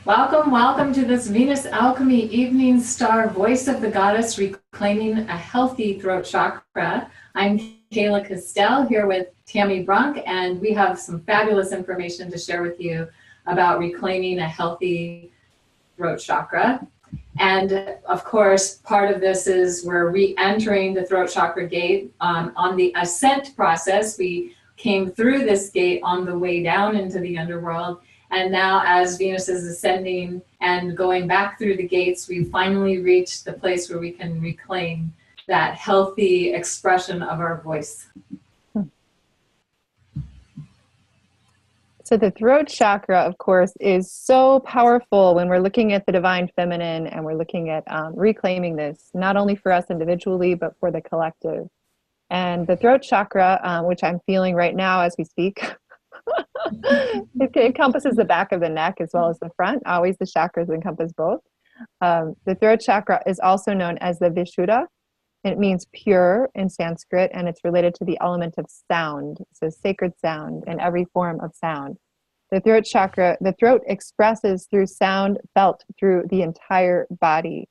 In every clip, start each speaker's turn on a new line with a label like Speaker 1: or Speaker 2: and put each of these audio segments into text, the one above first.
Speaker 1: Welcome, welcome to this Venus Alchemy Evening Star Voice of the Goddess Reclaiming a Healthy Throat Chakra. I'm Kayla Castell here with Tammy Brunk, and we have some fabulous information to share with you about reclaiming a healthy throat chakra. And of course, part of this is we're re-entering the throat chakra gate. On the ascent process, we came through this gate on the way down into the underworld. And now as Venus is ascending and going back through the gates, we finally reached the place where we can reclaim that healthy expression of our voice.
Speaker 2: So the throat chakra, of course, is so powerful when we're looking at the divine feminine and we're looking at reclaiming this, not only for us individually, but for the collective. And the throat chakra, which I'm feeling right now as we speak, it encompasses the back of the neck as well as the front. Always the chakras encompass both. The throat chakra is also known as the Vishuddha. It means pure in Sanskrit, and it's related to the element of sound, so sacred sound and every form of sound. The throat chakra, the throat expresses through sound felt through the entire body.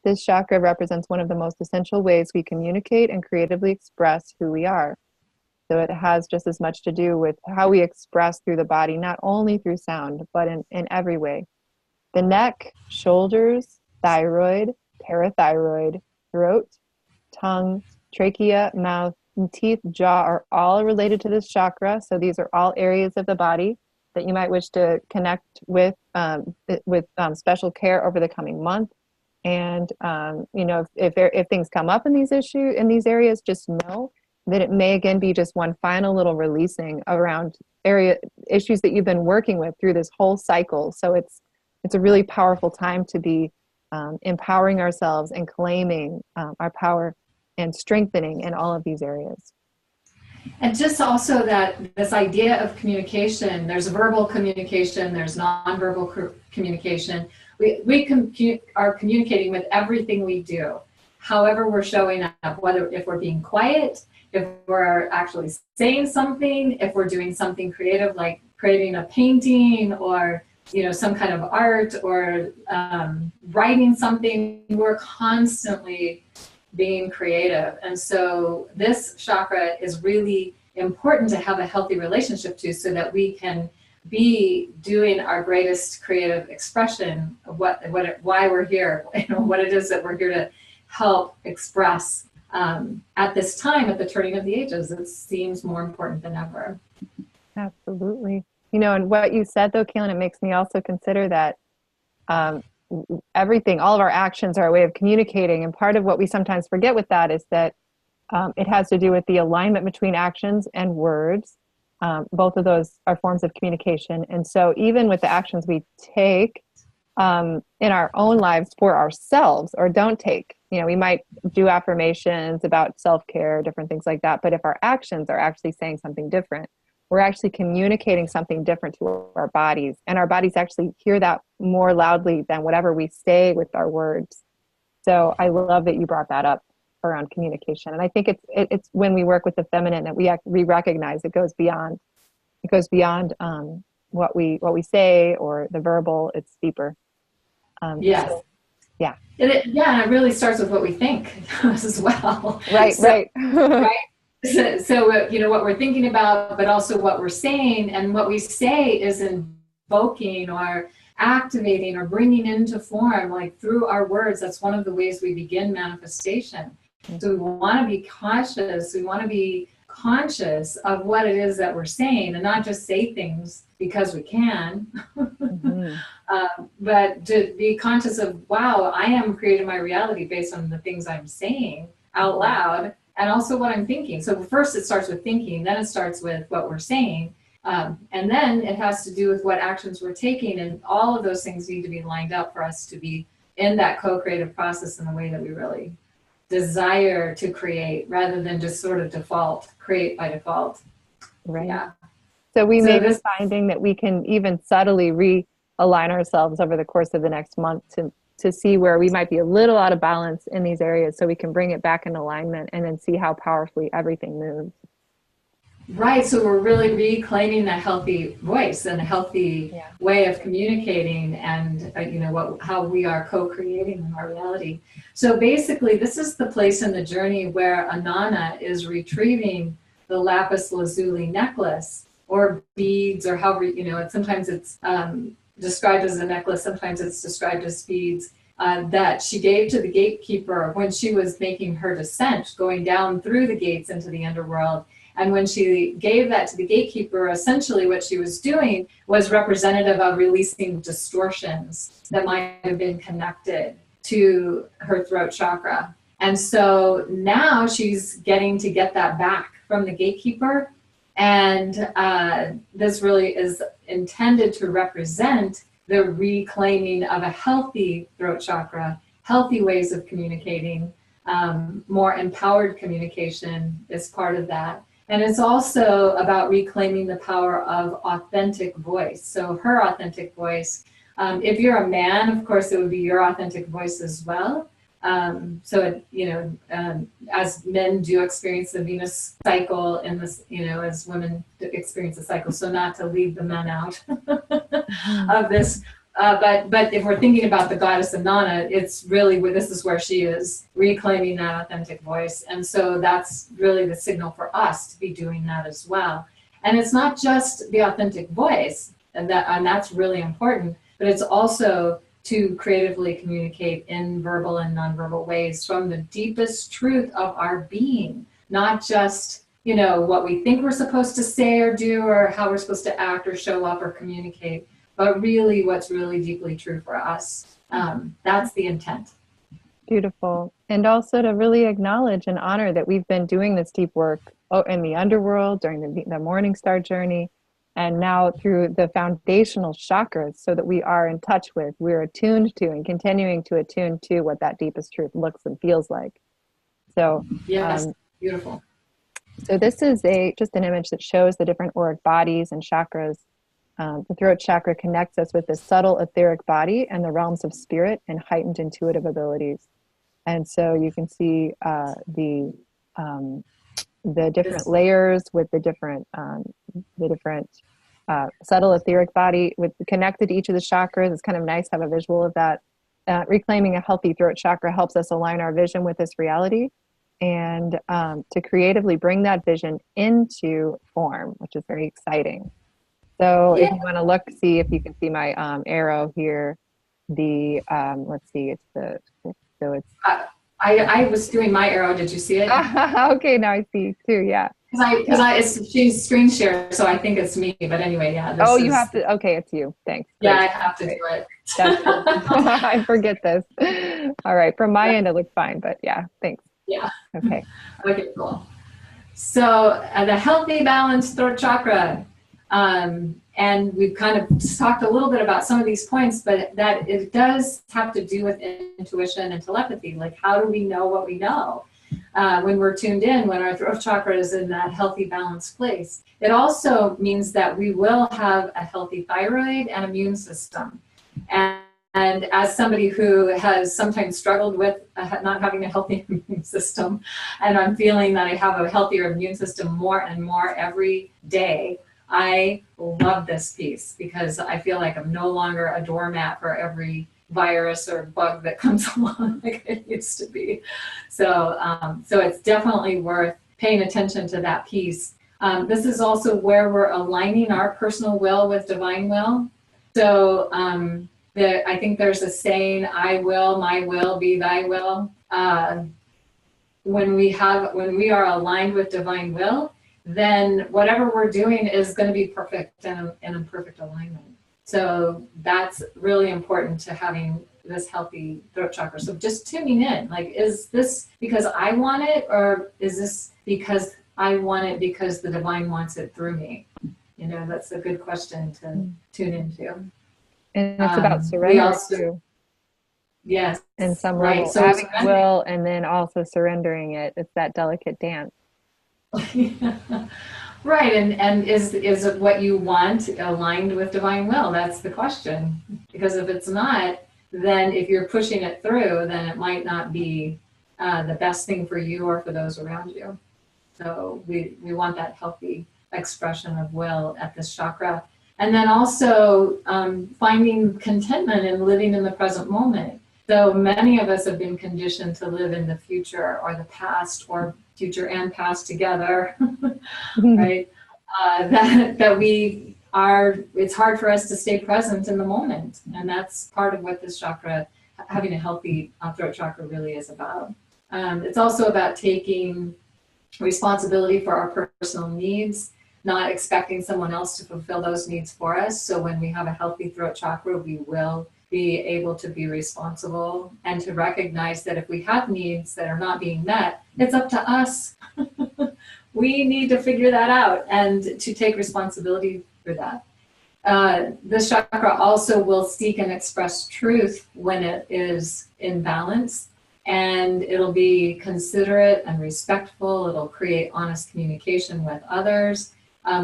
Speaker 2: This chakra represents one of the most essential ways we communicate and creatively express who we are. So it has just as much to do with how we express through the body, not only through sound, but in every way. The neck, shoulders, thyroid, parathyroid, throat, tongue, trachea, mouth, and teeth, jaw are all related to this chakra. So these are all areas of the body that you might wish to connect with special care over the coming month. And if things come up in these areas, just know that it may again be just one final little releasing around issues that you've been working with through this whole cycle. So it's a really powerful time to be empowering ourselves and claiming our power and strengthening in all of these areas.
Speaker 1: And just also that this idea of communication, there's verbal communication, there's nonverbal communication. We are communicating with everything we do. However we're showing up, whether if we're being quiet, if we're actually saying something, if we're doing something creative like creating a painting or some kind of art or writing something, we're constantly being creative. And so this chakra is really important to have a healthy relationship to, so that we can be doing our greatest creative expression of why we're here, what it is that we're here to help express. At this time, at the turning of the ages, it seems more important than ever.
Speaker 2: Absolutely. And what you said, though, Kaylin, it makes me also consider that everything, all of our actions are a way of communicating. And part of what we sometimes forget with that is that it has to do with the alignment between actions and words. Both of those are forms of communication. And so even with the actions we take in our own lives for ourselves or don't take, we might do affirmations about self-care, different things like that. But if our actions are actually saying something different, we're actually communicating something different to our bodies, and our bodies actually hear that more loudly than whatever we say with our words. So I love that you brought that up around communication. And I think it's when we work with the feminine that we recognize it goes beyond what we say or the verbal. It's deeper.
Speaker 1: Yes.
Speaker 2: So, yeah.
Speaker 1: And it really starts with what we think as well.
Speaker 2: Right.
Speaker 1: Right. So what we're thinking about, but also what we're saying, and what we say is invoking or activating or bringing into form, like through our words. That's one of the ways we begin manifestation. So we want to be cautious. We want to be conscious of what it is that we're saying, and not just say things because we can, but to be conscious of, wow, I am creating my reality based on the things I'm saying out loud. And also what I'm thinking. So first it starts with thinking, then it starts with what we're saying. And then it has to do with what actions we're taking. And all of those things need to be lined up for us to be in that co-creative process in the way that we really desire to create, rather than just sort of create by default.
Speaker 2: Right.
Speaker 1: Yeah.
Speaker 2: So we may be finding that we can even subtly realign ourselves over the course of the next month to see where we might be a little out of balance in these areas, so we can bring it back in alignment and then see how powerfully everything moves.
Speaker 1: Right, so we're really reclaiming a healthy voice and a healthy way of communicating, and how we are co-creating in our reality. So basically, this is the place in the journey where Anana is retrieving the lapis lazuli necklace or beads, or however, sometimes it's described as a necklace, sometimes it's described as beads, that she gave to the gatekeeper when she was making her descent, going down through the gates into the underworld. And when she gave that to the gatekeeper, essentially what she was doing was representative of releasing distortions that might have been connected to her throat chakra. And so now she's getting to get that back from the gatekeeper. And this really is intended to represent the reclaiming of a healthy throat chakra, healthy ways of communicating, more empowered communication is part of that. And it's also about reclaiming the power of authentic voice. So her authentic voice, if you're a man, of course, it would be your authentic voice as well. As men do experience the Venus cycle in this, as women experience the cycle, so not to leave the men out of this. But if we're thinking about the goddess Inanna, it's really this is where she is reclaiming that authentic voice. And so that's really the signal for us to be doing that as well. And it's not just the authentic voice, and that's really important, but it's also to creatively communicate in verbal and nonverbal ways from the deepest truth of our being, not just, what we think we're supposed to say or do, or how we're supposed to act or show up or communicate, but really what's really deeply true for us. That's the intent.
Speaker 2: Beautiful. And also to really acknowledge and honor that we've been doing this deep work in the underworld during the Morning Star journey, and now through the foundational chakras, so that we are in touch with, we're attuned to, and continuing to attune to what that deepest truth looks and feels like. So
Speaker 1: yes, beautiful.
Speaker 2: So this is just an image that shows the different auric bodies and chakras. The throat chakra connects us with the subtle etheric body and the realms of spirit and heightened intuitive abilities. And so you can see the different layers with the different subtle etheric body with connected to each of the chakras. It's kind of nice to have a visual of that. Reclaiming a healthy throat chakra helps us align our vision with this reality, and to creatively bring that vision into form, which is very exciting. So if you want to look, see if you can see my arrow here. Let's see,
Speaker 1: I was doing my arrow. Did you see it?
Speaker 2: Okay, now I see too. Yeah.
Speaker 1: She's screen share, so I think it's me. But anyway, yeah.
Speaker 2: You have to. Okay, it's you. Thanks.
Speaker 1: Yeah, I have to do it.
Speaker 2: That's cool. I forget this. All right, from my end it looks fine, but yeah, thanks.
Speaker 1: Yeah.
Speaker 2: Okay.
Speaker 1: Okay, cool. So the healthy, balanced throat chakra. And we've kind of talked a little bit about some of these points, but that it does have to do with intuition and telepathy. Like, how do we know what we know when we're tuned in, when our throat chakra is in that healthy, balanced place? It also means that we will have a healthy thyroid and immune system. And as somebody who has sometimes struggled with not having a healthy immune system, and I'm feeling that I have a healthier immune system more and more every day, I love this piece because I feel like I'm no longer a doormat for every virus or bug that comes along like it used to be. So it's definitely worth paying attention to that piece. This is also where we're aligning our personal will with divine will. So I think there's a saying, I will, my will be thy will. When we are aligned with divine will, then whatever we're doing is going to be perfect and in perfect alignment. So that's really important to having this healthy throat chakra. So just tuning in, like, is this because I want it, or is this because I want it because the divine wants it through me? That's a good question to tune into.
Speaker 2: And it's about surrender too.
Speaker 1: Yes.
Speaker 2: In some level, so having will and then also surrendering it. It's that delicate dance.
Speaker 1: Right, and is it what you want aligned with divine will? That's the question. Because if it's not, then if you're pushing it through, then it might not be the best thing for you or for those around you. So we want that healthy expression of will at this chakra. And then also finding contentment in living in the present moment. So many of us have been conditioned to live in the future or the past, or future and past together, right? That we are, it's hard for us to stay present in the moment. And that's part of what this chakra, having a healthy throat chakra, really is about. It's also about taking responsibility for our personal needs, not expecting someone else to fulfill those needs for us. So when we have a healthy throat chakra, we will be able to be responsible and to recognize that if we have needs that are not being met, it's up to us. We need to figure that out and to take responsibility for that. This chakra also will seek and express truth when it is in balance, and it'll be considerate and respectful. It'll create honest communication with others,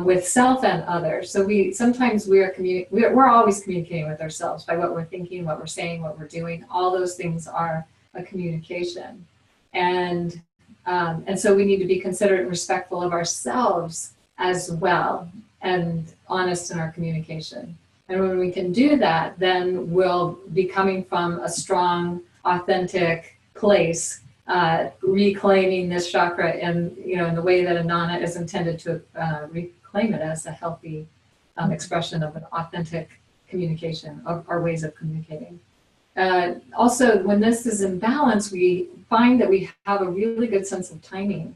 Speaker 1: with self and others. So we're always communicating with ourselves by what we're thinking, what we're saying, what we're doing. All those things are a communication. And so we need to be considerate and respectful of ourselves as well, and honest in our communication. And when we can do that, then we'll be coming from a strong, authentic place, reclaiming this chakra in the way that Anana is intended to reclaim it as a healthy expression of an authentic communication, of our ways of communicating. Also, when this is in balance, we find that we have a really good sense of timing,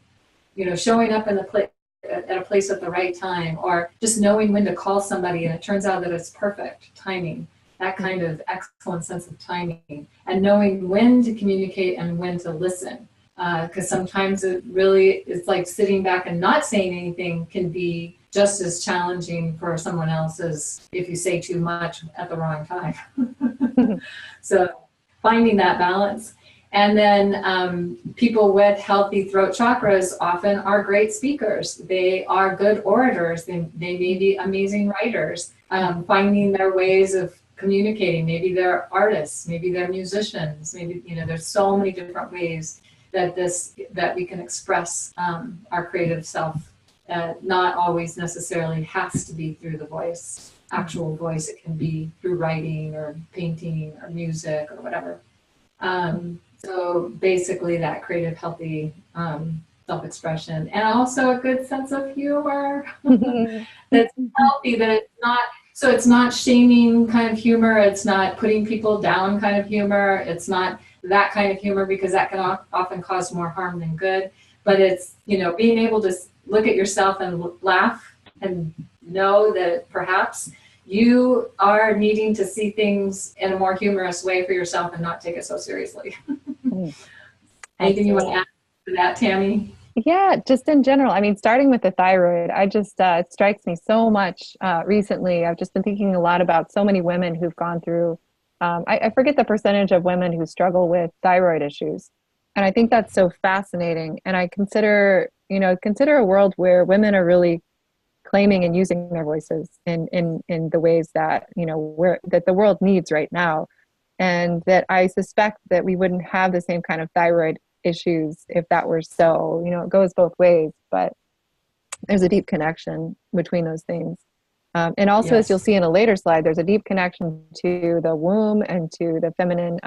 Speaker 1: showing up in the at a place at the right time, or just knowing when to call somebody and it turns out that it's perfect timing. That kind of excellent sense of timing, and knowing when to communicate and when to listen. Because sometimes it really is like sitting back and not saying anything can be just as challenging for someone else as if you say too much at the wrong time. So finding that balance. And then people with healthy throat chakras often are great speakers. They are good orators. They may be amazing writers, finding their ways of communicating. Maybe they're artists, maybe they're musicians, maybe, there's so many different ways that we can express our creative self. Not always necessarily has to be through the voice, actual voice. It can be through writing or painting or music or whatever. So basically that creative, healthy self-expression, and also a good sense of humor that's healthy, that it's not shaming kind of humor. It's not putting people down kind of humor. It's not that kind of humor, because that can often cause more harm than good. But it's, being able to look at yourself and laugh and know that perhaps you are needing to see things in a more humorous way for yourself and not take it so seriously. Anything you want to add to that, Tammy?
Speaker 2: Yeah, just in general. I mean, starting with the thyroid, it strikes me so much recently. I've just been thinking a lot about so many women who've gone through, I forget the percentage of women who struggle with thyroid issues. And I think that's so fascinating. And I consider a world where women are really claiming and using their voices in the ways that, that the world needs right now. And that I suspect that we wouldn't have the same kind of thyroid issues if that were so. It goes both ways, but there's a deep connection between those things. And also, yes, as you'll see in a later slide, there's a deep connection to the womb and to the feminine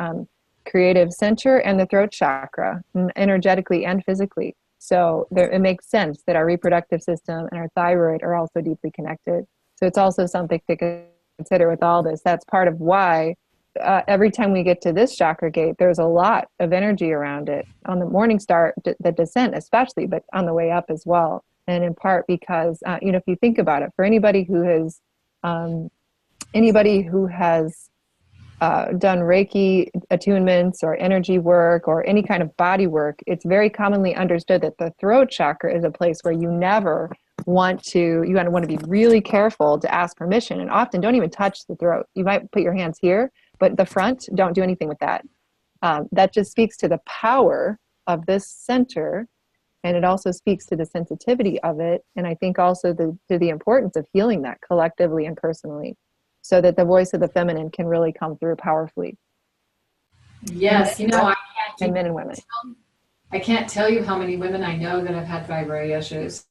Speaker 2: creative center and the throat chakra, energetically and physically. So it makes sense that our reproductive system and our thyroid are also deeply connected. So it's also something to consider with all this. That's part of why every time we get to this chakra gate, there's a lot of energy around it. On the morning star, the descent especially, but on the way up as well. And in part because, if you think about it, for anybody who has done Reiki attunements or energy work or any kind of body work, it's very commonly understood that the throat chakra is a place where you want to be really careful to ask permission, and often don't even touch the throat. You might put your hands here, but the front, don't do anything with that. That just speaks to the power of this center, and it also speaks to the sensitivity of it, and I think also to the importance of healing that collectively and personally, so that the voice of the feminine can really come through powerfully.
Speaker 1: Yes,
Speaker 2: and men and women.
Speaker 1: I can't tell you how many women I know that have had thyroid issues.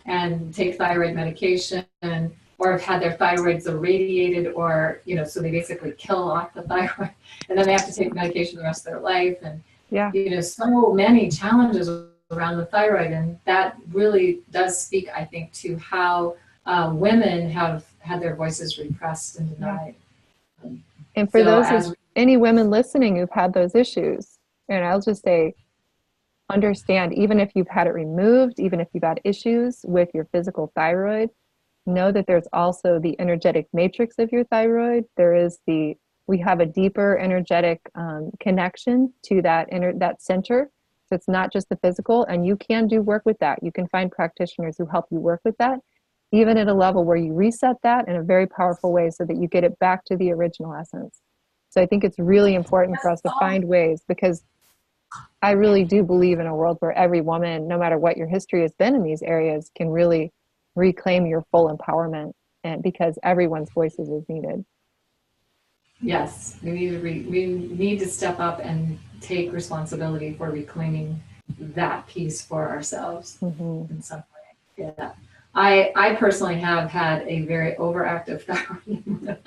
Speaker 1: and take thyroid medication, or have had their thyroids irradiated, or, so they basically kill off the thyroid, and then they have to take medication the rest of their life. And, so many challenges around the thyroid. And that really does speak, I think, to how women have had their voices repressed and denied.
Speaker 2: And for any women listening who've had those issues, and I'll just say, understand, even if you've had it removed, even if you've had issues with your physical thyroid, know that there's also the energetic matrix of your thyroid. We have a deeper energetic connection to that center. So it's not just the physical, and you can do work with that. You can find practitioners who help you work with that, even at a level where you reset that in a very powerful way so that you get it back to the original essence. So I think it's really important for us to find ways, because I really do believe in a world where every woman, no matter what your history has been in these areas, can really reclaim your full empowerment, and because everyone's voices is needed.
Speaker 1: Yes, we need to step up and take responsibility for reclaiming that piece for ourselves in some way. Yeah. I personally have had a very overactive thyroid.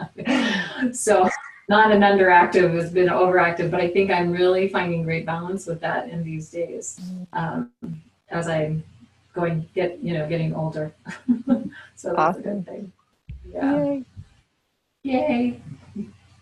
Speaker 1: So not an underactive, has been overactive, but I think I'm really finding great balance with that in these days as I'm getting older. So that's a good thing. Yeah. Yay.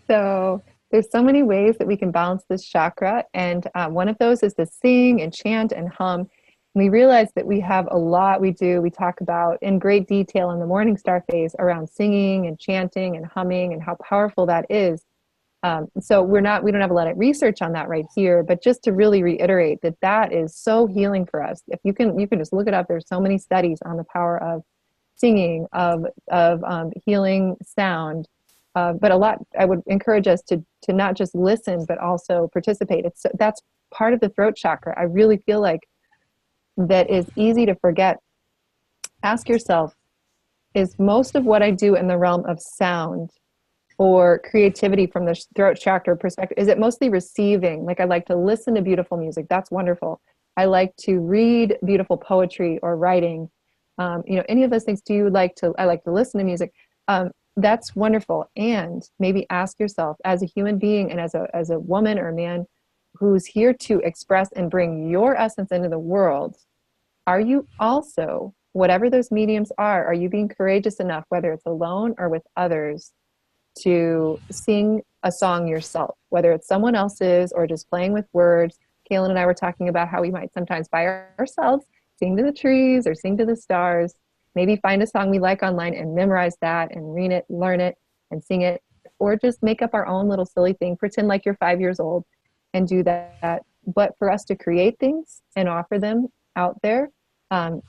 Speaker 2: So there's so many ways that we can balance this chakra. And one of those is to sing and chant and hum. We realize that we have a lot we talk about in great detail in the Morning Star phase around singing and chanting and humming and how powerful that is. So we don't have a lot of research on that right here, but just to really reiterate that is so healing for us. If you can just look it up. There's so many studies on the power of singing, of healing sound. But a lot, I would encourage us to not just listen, but also participate. That's part of the throat chakra. I really feel like that is easy to forget. Ask yourself, is most of what I do in the realm of sound or creativity from the throat chakra perspective, is it mostly receiving? Like, I like to listen to beautiful music. That's wonderful. I like to read beautiful poetry or writing. Any of those things. I like to listen to music. That's wonderful. And maybe ask yourself, as a human being and as a woman or a man who's here to express and bring your essence into the world, are you also, whatever those mediums are you being courageous enough, whether it's alone or with others, to sing a song yourself, whether it's someone else's or just playing with words? Kaylin and I were talking about how we might sometimes by ourselves sing to the trees or sing to the stars. Maybe find a song we like online and memorize that and read it, learn it, and sing it. Or just make up our own little silly thing, pretend like you're 5 years old and do that. But for us to create things and offer them out there,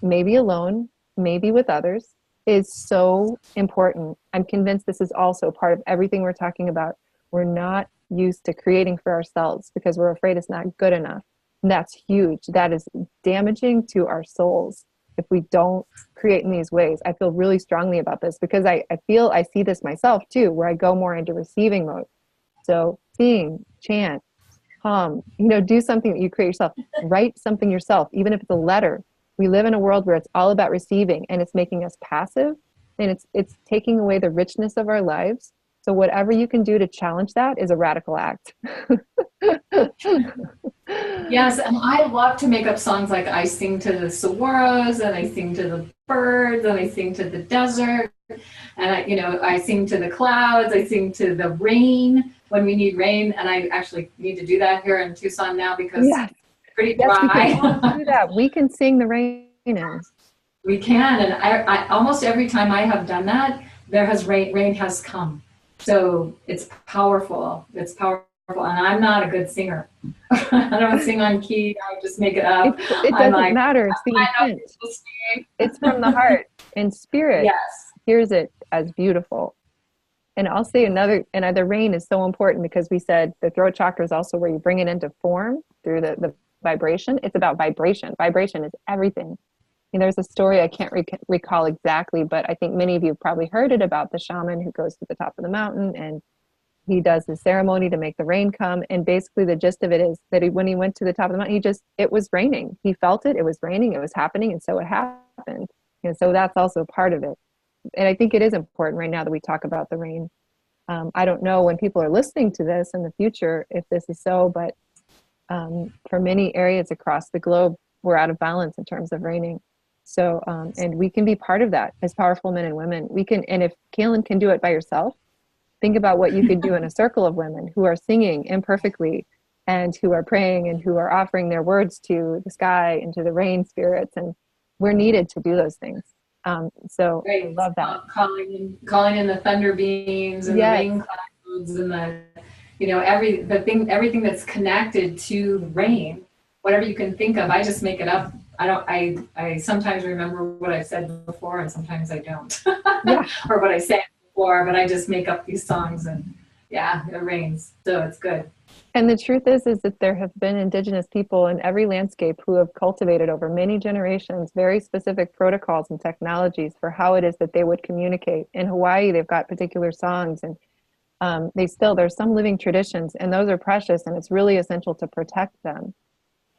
Speaker 2: maybe alone, maybe with others, is so important. I'm convinced this is also part of everything we're talking about. We're not used to creating for ourselves because we're afraid it's not good enough. And that's huge. That is damaging to our souls if we don't create in these ways. I feel really strongly about this because I feel I see this myself too, where I go more into receiving mode. So sing, chant, hum, do something that you create yourself. Write something yourself, even if it's a letter. We live in a world where it's all about receiving, and it's making us passive, and it's taking away the richness of our lives. So whatever you can do to challenge that is a radical act.
Speaker 1: Yes, and I love to make up songs. Like, I sing to the saguaros, and I sing to the birds, and I sing to the desert, and I sing to the clouds. I sing to the rain when we need rain, and I actually need to do that here in Tucson now because it's pretty dry.
Speaker 2: Yes, we can do that. We can sing the rain in.
Speaker 1: We can, and I almost every time I have done that, rain has come. So it's powerful. It's powerful. And I'm not a good singer. I don't sing on key. I just make it up.
Speaker 2: It doesn't matter. It's the intent. It's from the heart and spirit.
Speaker 1: Yes.
Speaker 2: Hears it as beautiful. And I'll say another rain is so important because we said the throat chakra is also where you bring it into form through the vibration. It's about vibration. Vibration is everything. There's a story I can't recall exactly, but I think many of you have probably heard it, about the shaman who goes to the top of the mountain and he does the ceremony to make the rain come. And basically the gist of it is that when he went to the top of the mountain, it was raining. He felt it. It was raining. It was happening. And so it happened. And so that's also part of it. And I think it is important right now that we talk about the rain. I don't know when people are listening to this in the future if this is so, but for many areas across the globe, we're out of balance in terms of raining. So, and we can be part of that as powerful men and women. We can, and if Kaylin can do it by yourself, think about what you could do in a circle of women who are singing imperfectly and who are praying and who are offering their words to the sky and to the rain spirits. And we're needed to do those things. So
Speaker 1: Right.
Speaker 2: I love that.
Speaker 1: Calling in the thunder beams and
Speaker 2: Yes.
Speaker 1: the rain clouds and the, you know, everything that's connected to rain, whatever you can think of. I just make it up. I sometimes remember what I've said before and sometimes I don't.
Speaker 2: Yeah.
Speaker 1: Or what I said before, but I just make up these songs and yeah, it rains. So it's good.
Speaker 2: And the truth is that there have been indigenous people in every landscape who have cultivated over many generations very specific protocols and technologies for how it is that they would communicate. In Hawaii, they've got particular songs, and there's some living traditions, and those are precious, and it's really essential to protect them.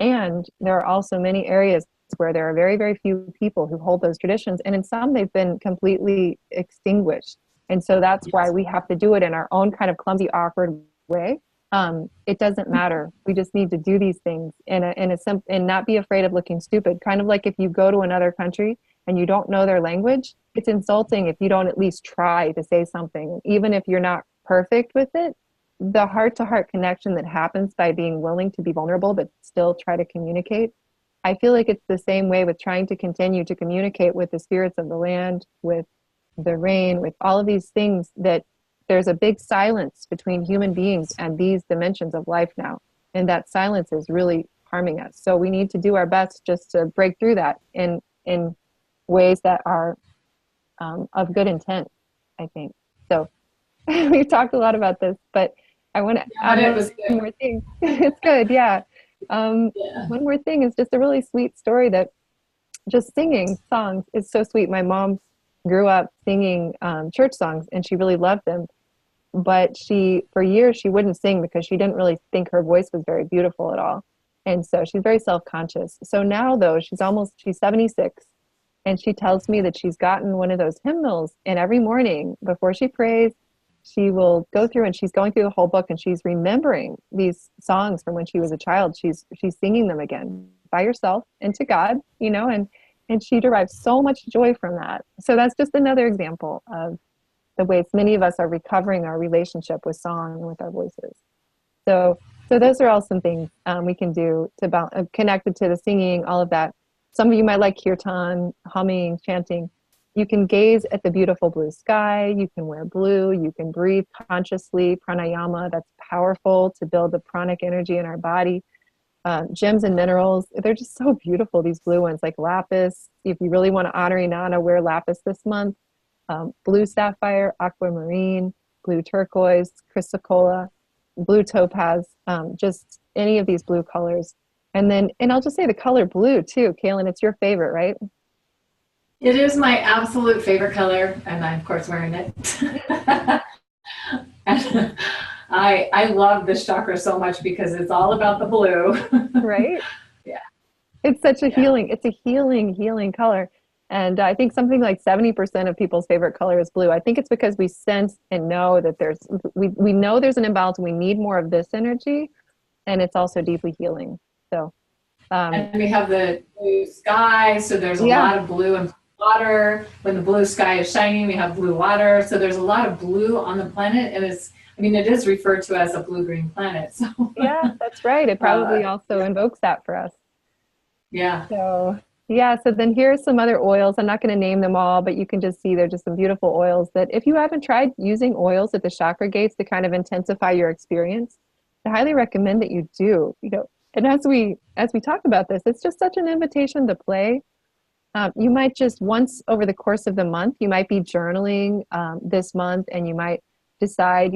Speaker 2: And there are also many areas where there are very, very few people who hold those traditions, and in some they've been completely extinguished. And so that's why we have to do it in our own kind of clumsy, awkward way. It doesn't matter. We just need to do these things and not be afraid of looking stupid. Kind of like if you go to another country and you don't know their language, it's insulting if you don't at least try to say something. Even if you're not perfect with it, the heart-to-heart connection that happens by being willing to be vulnerable but still try to communicate. I feel like it's the same way with trying to continue to communicate with the spirits of the land, with the rain, with all of these things, that there's a big silence between human beings and these dimensions of life now. And that silence is really harming us. So we need to do our best just to break through that in ways that are of good intent, I think. So we've talked a lot about this, but I want to add one more thing. It's good, yeah. One more thing is just a really sweet story that just singing songs is so sweet. My mom grew up singing church songs and she really loved them. But for years, she wouldn't sing because she didn't really think her voice was very beautiful at all. And so she's very self-conscious. So now though, she's 76 and she tells me that she's gotten one of those hymnals, and every morning before she prays, she will go through and she's going through the whole book and she's remembering these songs from when she was a child. She's singing them again by herself and to God, you know, and she derives so much joy from that. So that's just another example of the ways many of us are recovering our relationship with song and with our voices. So those are all some things we can do to connected to the singing, all of that. Some of you might like kirtan, humming, chanting. You can gaze at the beautiful blue sky. You can wear blue. You can breathe consciously. Pranayama, that's powerful to build the pranic energy in our body. Gems and minerals, they're just so beautiful, these blue ones, like lapis. If you really want to honor Inanna, wear lapis this month. Blue sapphire, aquamarine, blue turquoise, chrysocolla, blue topaz, just any of these blue colors. And I'll just say the color blue too. Kaylin, it's your favorite, right?
Speaker 1: It is my absolute favorite color, and I'm of course wearing it. And I love this chakra so much because it's all about the blue.
Speaker 2: Right?
Speaker 1: Yeah.
Speaker 2: It's such a healing color. And I think something like 70% of people's favorite color is blue. I think it's because we sense and know that we know there's an imbalance and we need more of this energy, and it's also deeply healing. So,
Speaker 1: and we have the blue sky, so there's a lot of blue and water. When the blue sky is shining, we have blue water. So there's a lot of blue on the planet, and it is referred to as a blue-green planet. So
Speaker 2: yeah, that's right. It probably also invokes that for us.
Speaker 1: Yeah.
Speaker 2: So then here's some other oils. I'm not going to name them all, but you can just see they're just some beautiful oils that if you haven't tried using oils at the chakra gates to kind of intensify your experience, I highly recommend that you do. You know, and as we talk about this, it's just such an invitation to play. You might just once over the course of the month, you might be journaling this month, and you might decide,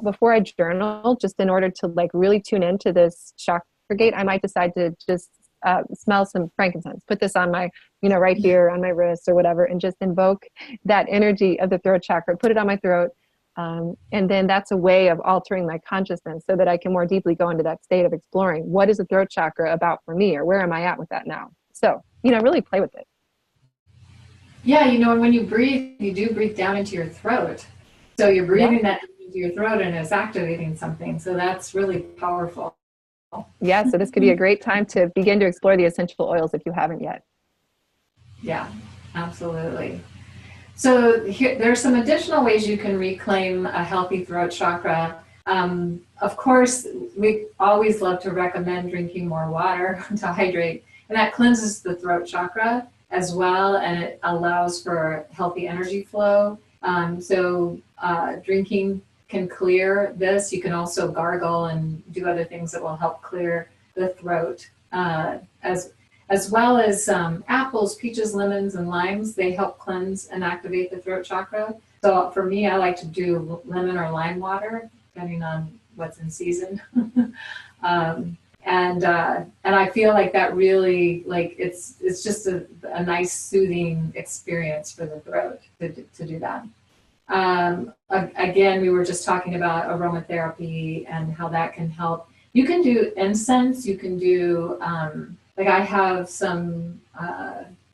Speaker 2: before I journal, just in order to like really tune into this chakra gate, I might decide to just smell some frankincense, put this on my, right here on my wrist or whatever, and just invoke that energy of the throat chakra, put it on my throat. And then that's a way of altering my consciousness so that I can more deeply go into that state of exploring what is the throat chakra about for me, or where am I at with that now? So, really play with it.
Speaker 1: Yeah, you know, and when you breathe, you do breathe down into your throat. So you're
Speaker 2: Yeah.
Speaker 1: breathing that into your throat and it's activating something. So that's really powerful.
Speaker 2: Yeah. So this could be a great time to begin to explore the essential oils if you haven't yet.
Speaker 1: Yeah, absolutely. So here, there are some additional ways you can reclaim a healthy throat chakra. Of course, we always love to recommend drinking more water to hydrate, and that cleanses the throat chakra as well, and it allows for healthy energy flow. Drinking can clear this. You can also gargle and do other things that will help clear the throat, as well as apples, peaches, lemons, and limes. They help cleanse and activate the throat chakra. So for me, I like to do lemon or lime water, depending on what's in season. And I feel like that really, like, it's just a nice soothing experience for the throat to do that. Again, we were just talking about aromatherapy and how that can help. You can do incense. You can do like I have some.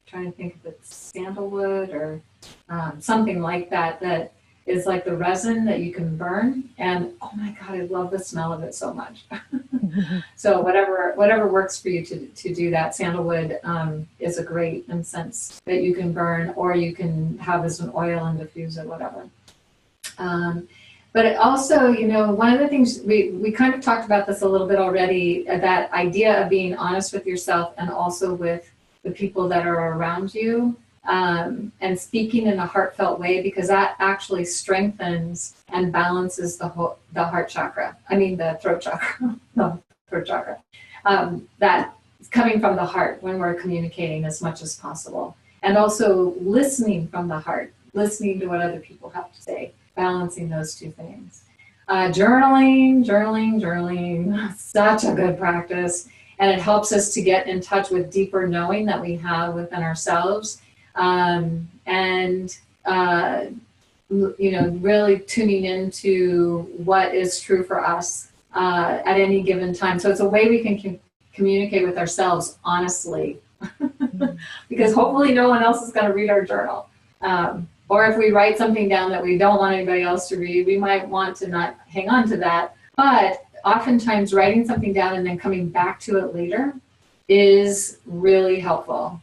Speaker 1: Trying to think if it's sandalwood or something like that. That is like the resin that you can burn. And oh my God, I love the smell of it so much. So whatever works for you to do that. Sandalwood is a great incense that you can burn, or you can have as an oil and diffuse it, whatever. But it also, you know, one of the things we kind of talked about this a little bit already, that idea of being honest with yourself and also with the people that are around you, and speaking in a heartfelt way, because that actually strengthens and balances the heart chakra. I mean, the throat chakra, the throat chakra. That coming from the heart when we're communicating as much as possible, and also listening from the heart, listening to what other people have to say, balancing those two things. Journaling, such a good practice. And it helps us to get in touch with deeper knowing that we have within ourselves. And you know, really tuning into what is true for us at any given time. So it's a way we can communicate with ourselves honestly, because hopefully no one else is going to read our journal. Or if we write something down that we don't want anybody else to read, we might want to not hang on to that. But oftentimes writing something down and then coming back to it later is really helpful,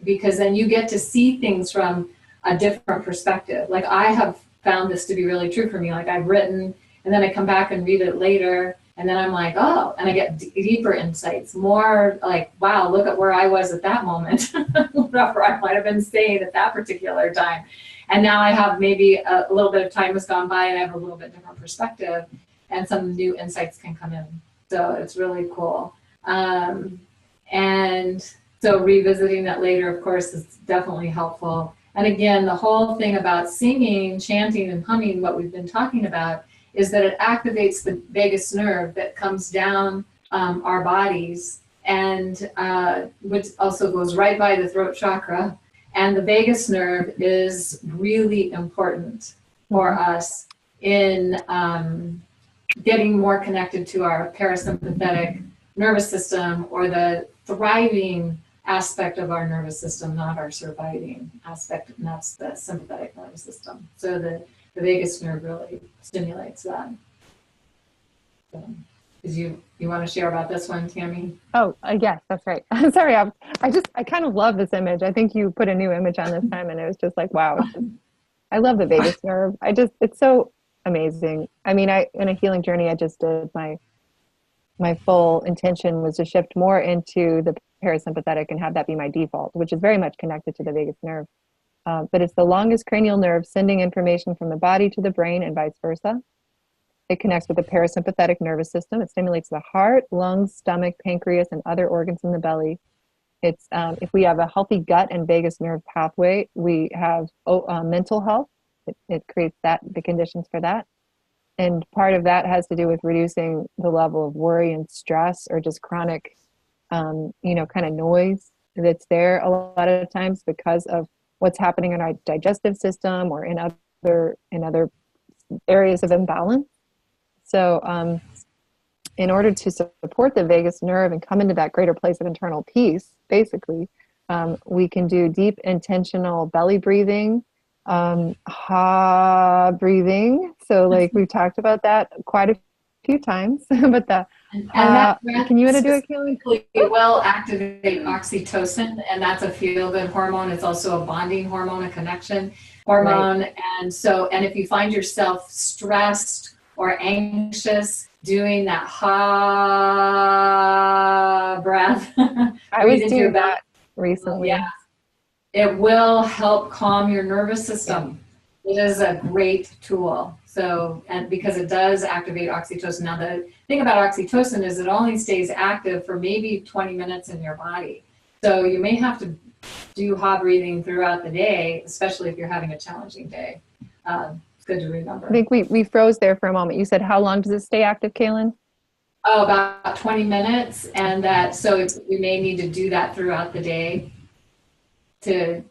Speaker 1: because then you get to see things from a different perspective. Like I have found this to be really true for me. Like I've written and then I come back and read it later, and then I'm like, oh, and I get deeper insights, more like, wow, look at where I was at that moment, whatever I might have been saying at that particular time. And now I have maybe a little bit of time has gone by and I have a little bit different perspective, and some new insights can come in. So it's really cool. And so revisiting that later, of course, is definitely helpful. And again, the whole thing about singing, chanting, and humming, what we've been talking about, is that it activates the vagus nerve that comes down our bodies, and which also goes right by the throat chakra. And the vagus nerve is really important for us in getting more connected to our parasympathetic nervous system, or the thriving aspect of our nervous system, not our surviving aspect, and that's the sympathetic nervous system. So the vagus nerve really stimulates that. So, you want to share about this one, Tammy?
Speaker 2: Oh, yes, that's right. I'm sorry. I kind of love this image. I think you put a new image on this time, and it was just like, wow. I love the vagus nerve. It's so amazing. I mean, in a healing journey I just did, my full intention was to shift more into the parasympathetic and have that be my default, which is very much connected to the vagus nerve. But it's the longest cranial nerve, sending information from the body to the brain and vice versa. It connects with the parasympathetic nervous system. It stimulates the heart, lungs, stomach, pancreas, and other organs in the belly. It's if we have a healthy gut and vagus nerve pathway, we have mental health. It creates the conditions for that. And part of that has to do with reducing the level of worry and stress, or just chronic, kind of noise that's there a lot of times because of what's happening in our digestive system or in other areas of imbalance. So in order to support the vagus nerve and come into that greater place of internal peace, basically, We can do deep intentional belly breathing, ha breathing. So like we've talked about that quite a few times, but the
Speaker 1: And
Speaker 2: ha,
Speaker 1: that breath
Speaker 2: can you do it, Kaylee?
Speaker 1: specifically will activate oxytocin, and that's a feel-good hormone. It's also a bonding hormone, a connection
Speaker 2: Right.
Speaker 1: hormone. And if you find yourself stressed or anxious, doing that ha breath,
Speaker 2: I
Speaker 1: breathe
Speaker 2: was
Speaker 1: into your
Speaker 2: doing
Speaker 1: belly.
Speaker 2: that
Speaker 1: Yeah,
Speaker 2: recently.
Speaker 1: it will help calm your nervous system. It is a great tool. So, and because it does activate oxytocin. Now, the thing about oxytocin is it only stays active for maybe 20 minutes in your body. So you may have to do hot breathing throughout the day, especially if you're having a challenging day. It's good to
Speaker 2: I
Speaker 1: remember.
Speaker 2: think we froze there for a moment. You said, how long does it stay active, Kaylin?
Speaker 1: Oh, about 20 minutes. And that, so we may need to do that throughout the day to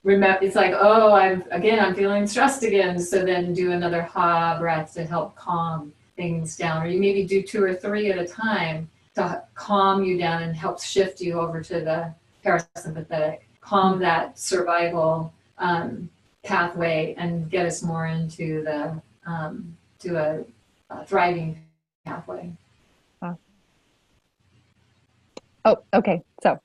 Speaker 1: remember. It's like, oh, I'm feeling stressed again. So then do another ha breath to help calm things down. Or you maybe do 2 or 3 at a time to calm you down and help shift you over to the parasympathetic, calm that survival pathway and get us more into the to a thriving pathway.
Speaker 2: Oh, okay. So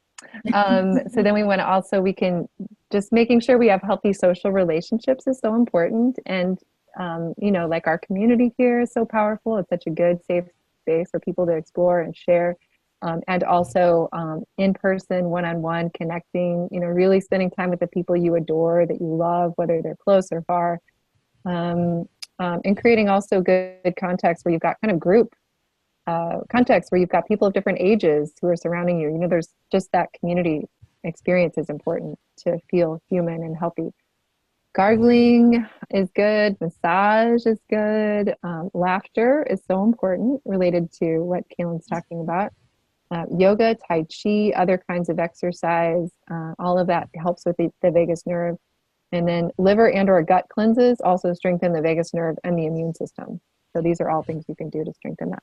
Speaker 2: then we want to also, we can just making sure we have healthy social relationships is so important. And, like our community here is so powerful. It's such a good, safe space for people to explore and share. And also in person, one-on-one connecting, really spending time with the people you adore, that you love, whether they're close or far. And creating also good context where you've got kind of group context where you've got people of different ages who are surrounding you. There's just that community experience is important to feel human and healthy. Gargling is good. Massage is good. Laughter is so important, related to what Kaylin's talking about. Yoga, Tai Chi, other kinds of exercise, all of that helps with the vagus nerve. And then liver and or gut cleanses also strengthen the vagus nerve and the immune system. So these are all things you can do to strengthen that.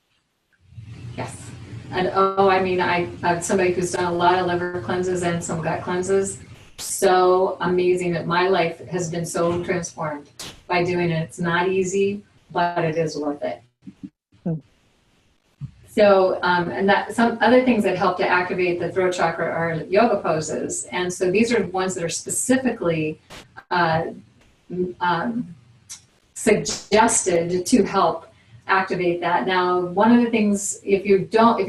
Speaker 1: Yes. And I'm somebody who's done a lot of liver cleanses and some gut cleanses. So amazing that my life has been so transformed by doing it. It's not easy, but it is worth it. So, and that some other things that help to activate the throat chakra are yoga poses. And so these are ones that are specifically suggested to help activate that. Now, one of the things, if you're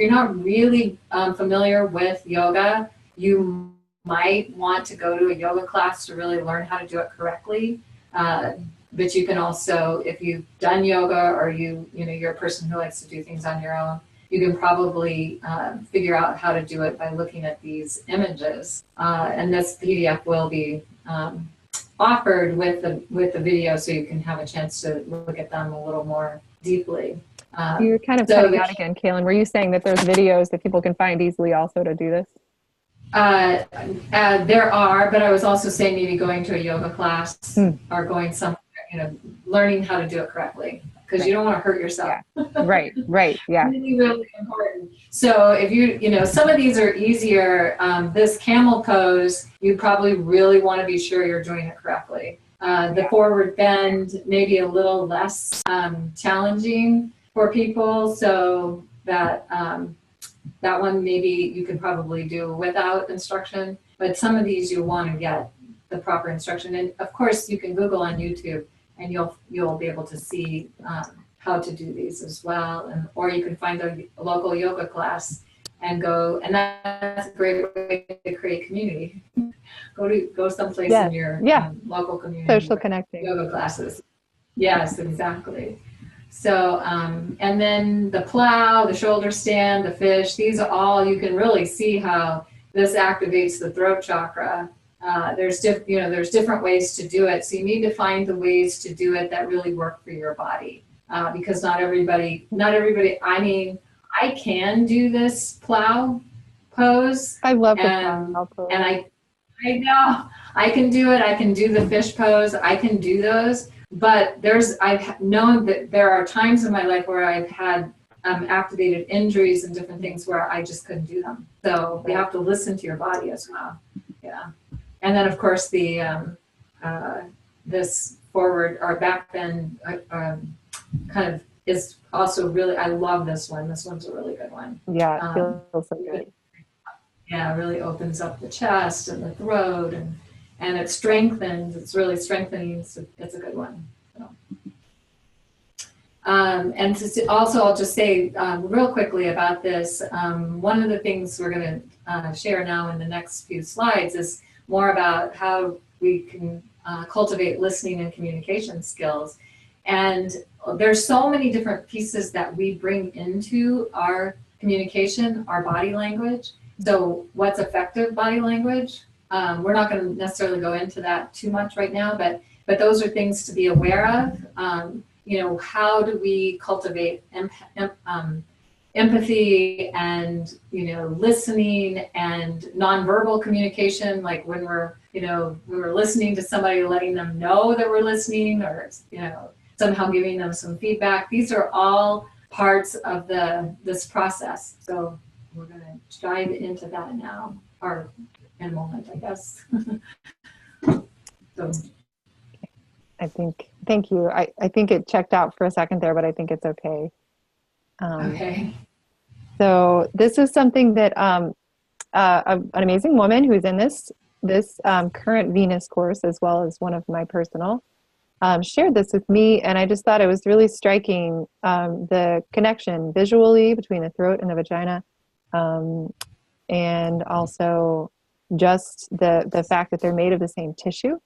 Speaker 1: not really familiar with yoga, you might want to go to a yoga class to really learn how to do it correctly. But you can also, if you've done yoga or you're a person who likes to do things on your own, you can probably figure out how to do it by looking at these images. And this PDF will be offered with the video, so you can have a chance to look at them a little more deeply.
Speaker 2: You're kind of cutting out again, Kaylin. Were you saying that there's videos that people can find easily also to do this?
Speaker 1: There are, but I was also saying maybe going to a yoga class or going somewhere, learning how to do it correctly, because you don't want to hurt yourself.
Speaker 2: Yeah. Right, yeah.
Speaker 1: Really, really important. So if some of these are easier. This camel pose, you probably really want to be sure you're doing it correctly. The forward bend may be a little less challenging for people, so that one maybe you could probably do without instruction, but some of these you want to get the proper instruction. And of course you can Google on YouTube and you'll be able to see how to do these as well. Or you can find a local yoga class and go, and that's a great way to create community. Go someplace in your local community.
Speaker 2: Social connecting.
Speaker 1: Yoga classes. Yes, exactly. So, and then the plow, the shoulder stand, the fish, these are all, you can really see how this activates the throat chakra. There's different ways to do it. So you need to find the ways to do it that really work for your body. Because not everybody, I can do this plow pose.
Speaker 2: I love the plow pose.
Speaker 1: And I know I can do it. I can do the fish pose. I can do those. But I've known that there are times in my life where I've had activated injuries and different things where I just couldn't do them. So you have to listen to your body as well. Yeah. And then of course this forward or back bend kind of is also really, I love this one. This one's a really good one.
Speaker 2: Yeah, it feels so good.
Speaker 1: Yeah, it really opens up the chest and the throat, and it strengthens. It's really strengthening. So it's a good one. So. And also, I'll just say real quickly about this. One of the things we're going to share now in the next few slides is more about how we can cultivate listening and communication skills. And there's so many different pieces that we bring into our communication, our body language. So what's effective body language? We're not going to necessarily go into that too much right now, but those are things to be aware of. How do we cultivate empathy and, listening and nonverbal communication, like when we're listening to somebody, letting them know that we're listening, or, somehow giving them some feedback. These are all parts of this process. So we're going to dive into that now, or in a moment, I guess. So.
Speaker 2: Thank you. I think it checked out for a second there, but I think it's okay.
Speaker 1: Okay.
Speaker 2: So this is something that an amazing woman who's in this current Venus course, as well as one of my personal, shared this with me, and I just thought it was really striking, the connection visually between the throat and the vagina, and also just the fact that they're made of the same tissue.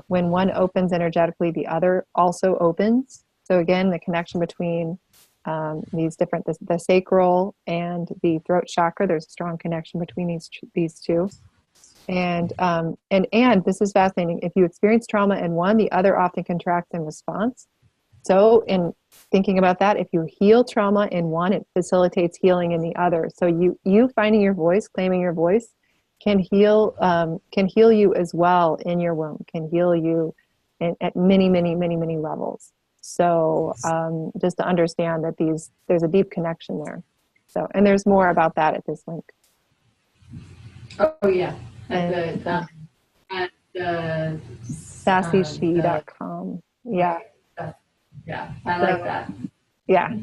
Speaker 2: When one opens energetically, the other also opens. So again, the connection between these different, the sacral and the throat chakra, there's a strong connection between these two. And this is fascinating. If you experience trauma in one, the other often contracts in response. So in thinking about that, if you heal trauma in one, it facilitates healing in the other. So you finding your voice, claiming your voice, can heal you as well in your womb, can heal you at many, many, many, many levels. So just to understand that there's a deep connection there. So, and there's more about that at this link.
Speaker 1: Oh yeah, at the
Speaker 2: sassyshe.com. Yeah.
Speaker 1: Yeah, I like that.
Speaker 2: Yeah.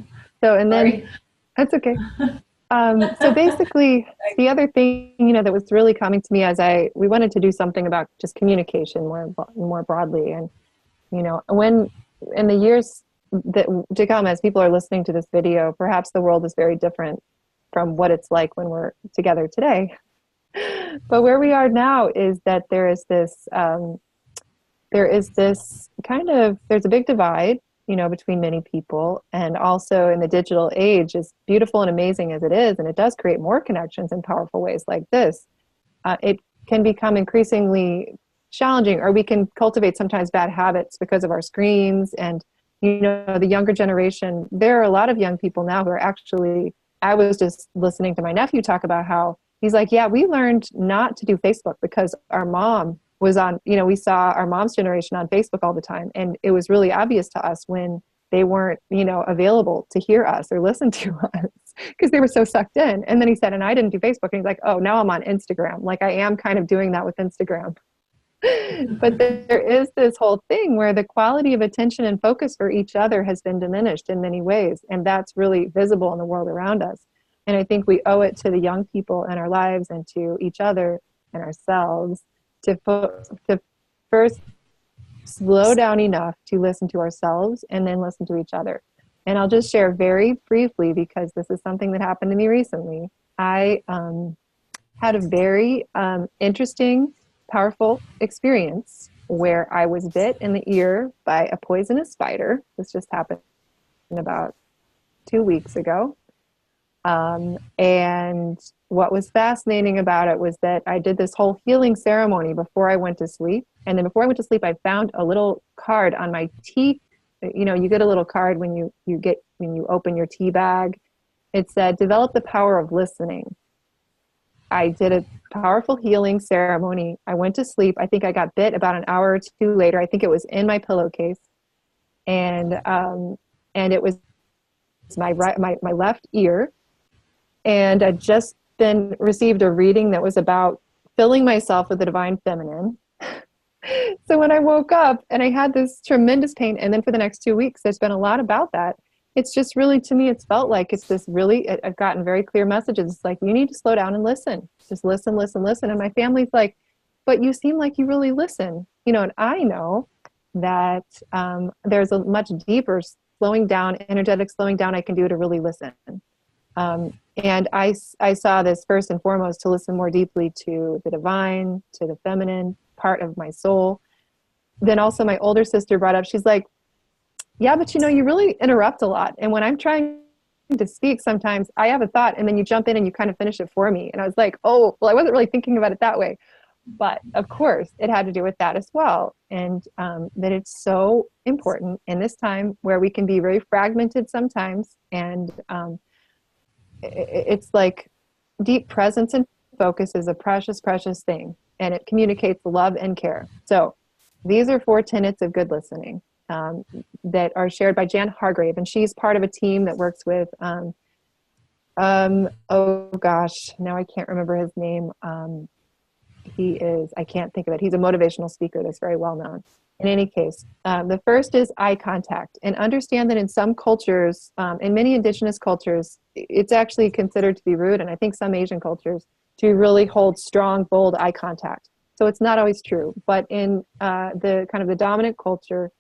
Speaker 2: So, and then
Speaker 1: Sorry.
Speaker 2: That's okay. So basically, the other thing, that was really coming to me as we wanted to do something about just communication more broadly. And, when in the years that to come, as people are listening to this video, perhaps the world is very different from what it's like when we're together today. But where we are now is that there's a big divide, between many people. And also in the digital age, as beautiful and amazing as it is, and it does create more connections in powerful ways like this, it can become increasingly challenging, or we can cultivate sometimes bad habits because of our screens. And, the younger generation, there are a lot of young people now who are actually, I was just listening to my nephew talk about how he's like, yeah, we learned not to do Facebook because our mom was on, we saw our mom's generation on Facebook all the time. And it was really obvious to us when they weren't, available to hear us or listen to us because they were so sucked in. And then he said, and I didn't do Facebook. And he's like, oh, now I'm on Instagram. Like I am kind of doing that with Instagram. But there is this whole thing where the quality of attention and focus for each other has been diminished in many ways. And that's really visible in the world around us. And I think we owe it to the young people in our lives and to each other and ourselves to first slow down enough to listen to ourselves and then listen to each other. And I'll just share very briefly, because this is something that happened to me recently. I had a very interesting, powerful experience where I was bit in the ear by a poisonous spider. This just happened about 2 weeks ago. And what was fascinating about it was that I did this whole healing ceremony before I went to sleep. And then before I went to sleep, I found a little card on my tea. You get a little card when you open your tea bag. It said, develop the power of listening. I did a powerful healing ceremony. I went to sleep. I think I got bit about an hour or two later. I think it was in my pillowcase. And it was my left ear. And I'd just been received a reading that was about filling myself with the divine feminine. So when I woke up and I had this tremendous pain, and then for the next 2 weeks, there's been a lot about that. It's just really, to me, it's felt like it's this really, I've gotten very clear messages. It's like, you need to slow down and listen. Just listen, listen, listen. And my family's like, but you seem like you really listen. You know, and I know that there's a much deeper slowing down, energetic slowing down I can do to really listen. And I saw this first and foremost to listen more deeply to the divine, to the feminine part of my soul. Then also my older sister brought up, she's like, yeah, but you know, you really interrupt a lot. And when I'm trying to speak, sometimes I have a thought and then you jump in and you kind of finish it for me. And I was like, oh, well, I wasn't really thinking about it that way. But of course, it had to do with that as well. And that it's so important in this time where we can be very fragmented sometimes. And it's like deep presence and focus is a precious, precious thing. And it communicates love and care. So these are 4 tenets of good listening that are shared by Jan Hargrave. And she's part of a team that works with, oh gosh, now I can't remember his name. I can't think of it. He's a motivational speaker that's very well known. In any case, the first is eye contact. And understand that in some cultures, in many indigenous cultures, it's actually considered to be rude. And I think some Asian cultures, to really hold strong, bold eye contact. So it's not always true. But in the kind of the dominant culture,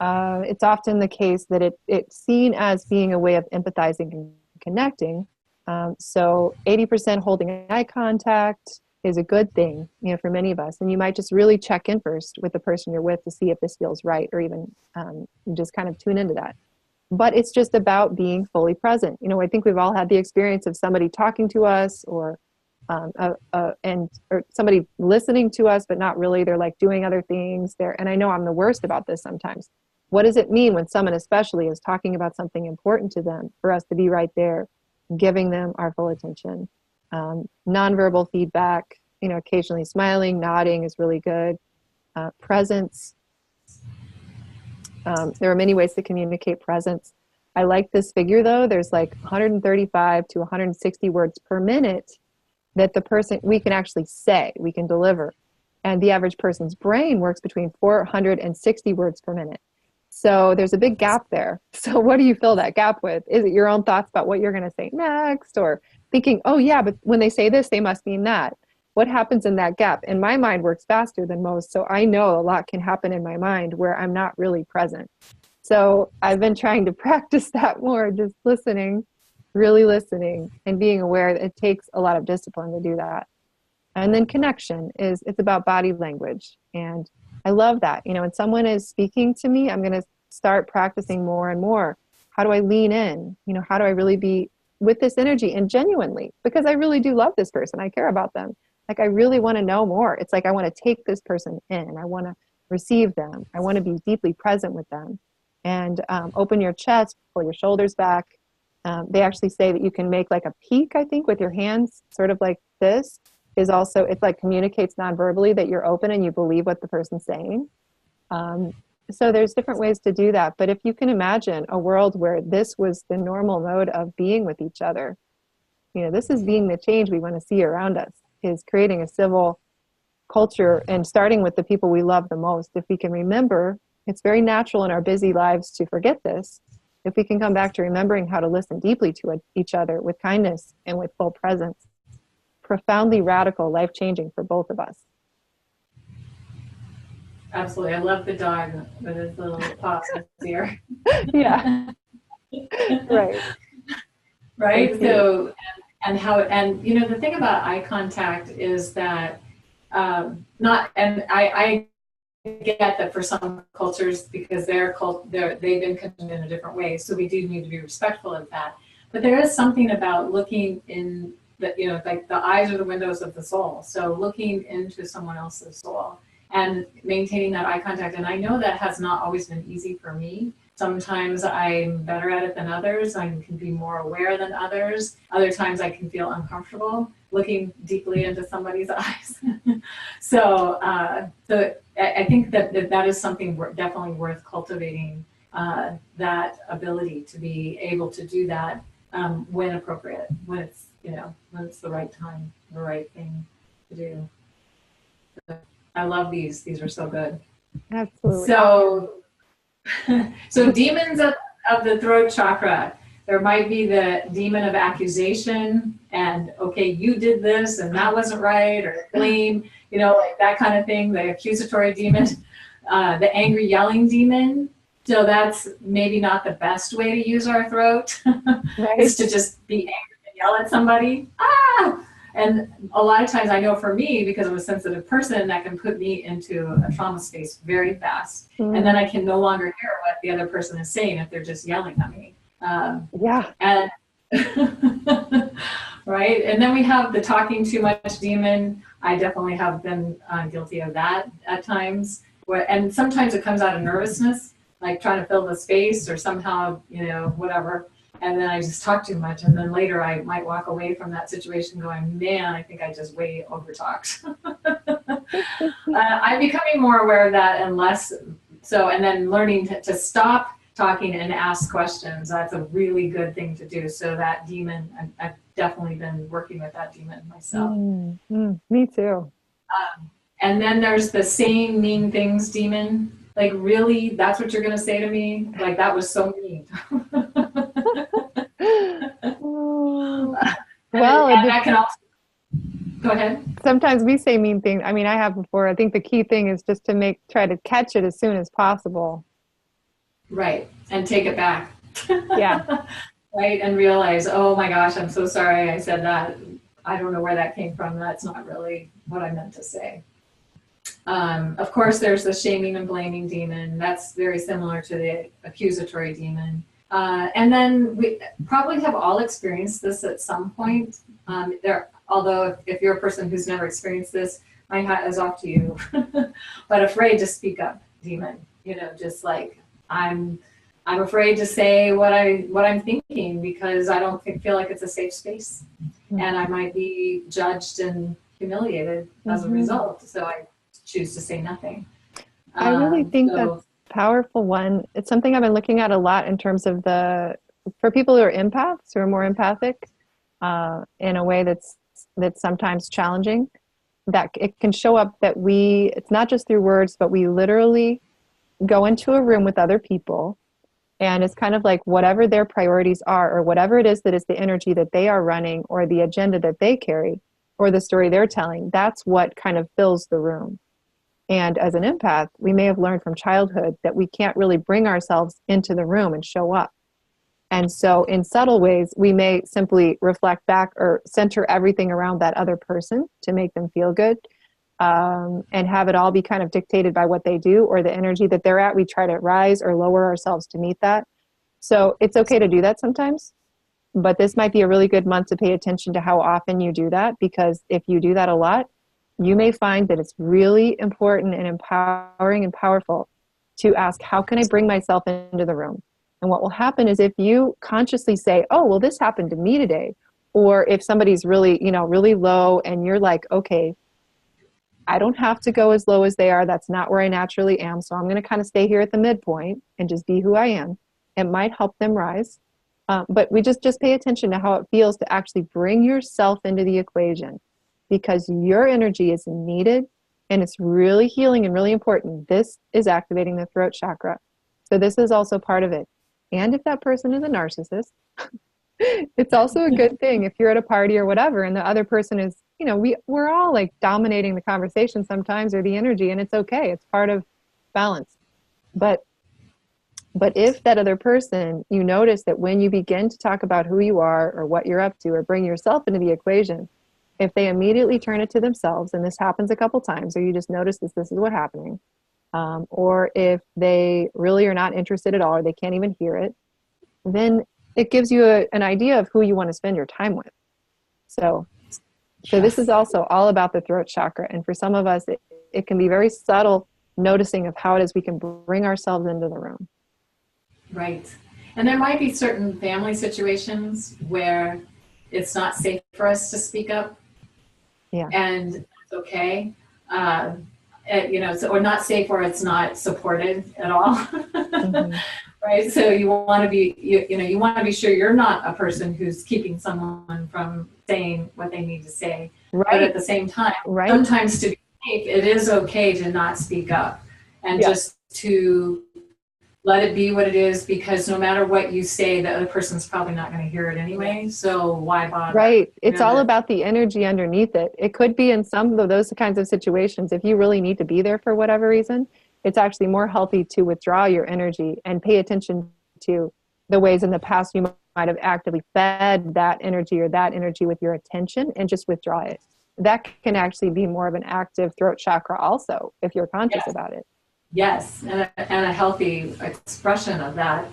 Speaker 2: it's often the case that it's seen as being a way of empathizing and connecting. So 80% holding eye contact is a good thing, you know, for many of us. And you might just really check in first with the person you're with to see if this feels right, or even just kind of tune into that. But it's just about being fully present. You know, I think we've all had the experience of somebody talking to us, or somebody listening to us, but not really. They're like doing other things there. And I know I'm the worst about this sometimes. What does it mean when someone especially is talking about something important to them, for us to be right there, giving them our full attention? Nonverbal feedback, you know, occasionally smiling, nodding is really good. Presence. There are many ways to communicate presence. I like this figure though. There's like 135 to 160 words per minute that we can actually say, we can deliver. And the average person's brain works between 460 words per minute. So there's a big gap there. So what do you fill that gap with? Is it your own thoughts about what you're going to say next, or thinking, oh yeah, but when they say this, they must mean that? What happens in that gap? And my mind works faster than most. So I know a lot can happen in my mind where I'm not really present. So I've been trying to practice that more, just listening, really listening, and being aware that it takes a lot of discipline to do that. And then connection it's about body language. And I love that. You know, when someone is speaking to me, I'm going to start practicing more and more. How do I lean in? You know, how do I really be with this energy and genuinely? Because I really do love this person. I care about them. Like, I really want to know more. It's like I want to take this person in. I want to receive them. I want to be deeply present with them. And open your chest, pull your shoulders back. They actually say that you can make like a peak, I think, with your hands, sort of like this. Is also, it like communicates non-verbally that you're open and you believe what the person's saying. So there's different ways to do that. But if you can imagine a world where this was the normal mode of being with each other, you know, this is being the change we want to see around us, is creating a civil culture and starting with the people we love the most. If we can remember, it's very natural in our busy lives to forget this. If we can come back to remembering how to listen deeply to each other with kindness and with full presence, profoundly radical, life-changing for both of us.
Speaker 1: Absolutely. I love the dog with his little paws here.
Speaker 2: Yeah. Right.
Speaker 1: Right. So, and you know, the thing about eye contact is that I get that for some cultures, because they've been conditioned in a different way. So we do need to be respectful of that. But there is something about looking in that, you know, like the eyes are the windows of the soul. So looking into someone else's soul and maintaining that eye contact. And I know that has not always been easy for me. Sometimes I'm better at it than others. I can be more aware than others. Other times I can feel uncomfortable looking deeply into somebody's eyes. So I think that is something definitely worth cultivating that ability to be able to do that when appropriate, when it's, when it's the right time, the right thing to do. I love these. These are so good.
Speaker 2: Absolutely.
Speaker 1: So, so demons of the throat chakra. There might be the demon of accusation and, okay, you did this and that wasn't right, or blame, like that kind of thing, the accusatory demon, the angry yelling demon. So that's maybe not the best way to use our throat,
Speaker 2: Right.
Speaker 1: is to just be angry and yell at somebody. Ah! And a lot of times I know for me, because I'm a sensitive person, that can put me into a trauma space very fast. And then I can no longer hear what the other person is saying if they're just yelling at me.
Speaker 2: Yeah.
Speaker 1: And right. And then we have the talking too much demon. I definitely have been guilty of that at times. And sometimes it comes out of nervousness, like trying to fill the space or somehow, whatever. And then I just talk too much. And then later I might walk away from that situation going, man, I think I just way over talked. I'm becoming more aware of that and less so, and then learning to stop talking and ask questions. That's a really good thing to do. So that demon, I've definitely been working with that demon myself.
Speaker 2: Me too.
Speaker 1: And then there's the saying mean things demon. Like, really, that's what you're going to say to me? Like, that was so mean.
Speaker 2: Well,
Speaker 1: and that can also, go ahead.
Speaker 2: Sometimes we say mean things. I mean, I have before. I think the key thing is just to try to catch it as soon as possible.
Speaker 1: Right. And take it back.
Speaker 2: Yeah.
Speaker 1: Right. And realize, oh my gosh, I'm so sorry I said that. I don't know where that came from. That's not really what I meant to say. Of course, there's the shaming and blaming demon. That's very similar to the accusatory demon. And then we probably have all experienced this at some point. Although if you're a person who's never experienced this, my hat is off to you. But afraid to speak up demon, just like I'm afraid to say what I'm thinking because I don't feel like it's a safe space, and I might be judged and humiliated as a result. So I choose to say nothing.
Speaker 2: I really think that's a powerful one. It's something I've been looking at a lot in terms of for people who are empaths, who are more empathic, in a way that's sometimes challenging, that it can show up that it's not just through words, but we literally go into a room with other people, and it's kind of like whatever their priorities are, or whatever it is that is the energy that they are running, or the agenda that they carry, or the story they're telling, that's what kind of fills the room. And as an empath, we may have learned from childhood that we can't really bring ourselves into the room and show up. And so in subtle ways, we may simply reflect back or center everything around that other person to make them feel good, and have it all be kind of dictated by what they do or the energy that they're at. We try to rise or lower ourselves to meet that. So it's okay to do that sometimes, but this might be a really good month to pay attention to how often you do that, because if you do that a lot, you may find that it's really important and empowering and powerful to ask, how can I bring myself into the room? And what will happen is if you consciously say, oh, well, this happened to me today, or if somebody's really, really low and you're like, okay, I don't have to go as low as they are. That's not where I naturally am. So I'm going to kind of stay here at the midpoint and just be who I am. It might help them rise. But we just pay attention to how it feels to actually bring yourself into the equation, because your energy is needed and it's really healing and really important. This is activating the throat chakra. So this is also part of it. And if that person is a narcissist, it's also a good thing if you're at a party or whatever and the other person is, we're all like dominating the conversation sometimes, or the energy, and it's okay. It's part of balance. But if that other person, you notice that when you begin to talk about who you are or what you're up to or bring yourself into the equation, if they immediately turn it to themselves, and this happens a couple times, or you just notice this is what's happening, or if they really are not interested at all, or they can't even hear it, then it gives you an idea of who you want to spend your time with. So this is also all about the throat chakra. And for some of us, it can be very subtle noticing of how it is we can bring ourselves into the room.
Speaker 1: Right. And there might be certain family situations where it's not safe for us to speak up.
Speaker 2: Yeah.
Speaker 1: And it's okay. Or not safe, or it's not supported at all. right? So you want to be, you want to be sure you're not a person who's keeping someone from saying what they need to say. But
Speaker 2: Right.
Speaker 1: at the same time,
Speaker 2: Right.
Speaker 1: sometimes to be safe, it is okay to not speak up and just to let it be what it is, because no matter what you say, the other person's probably not going to hear it anyway. So why bother?
Speaker 2: Right. It's all about the energy underneath it. It could be in some of those kinds of situations, if you really need to be there for whatever reason, it's actually more healthy to withdraw your energy and pay attention to the ways in the past you might have actively fed that energy with your attention, and just withdraw it. That can actually be more of an active throat chakra also, if you're conscious about it.
Speaker 1: Yes, and a healthy expression of that,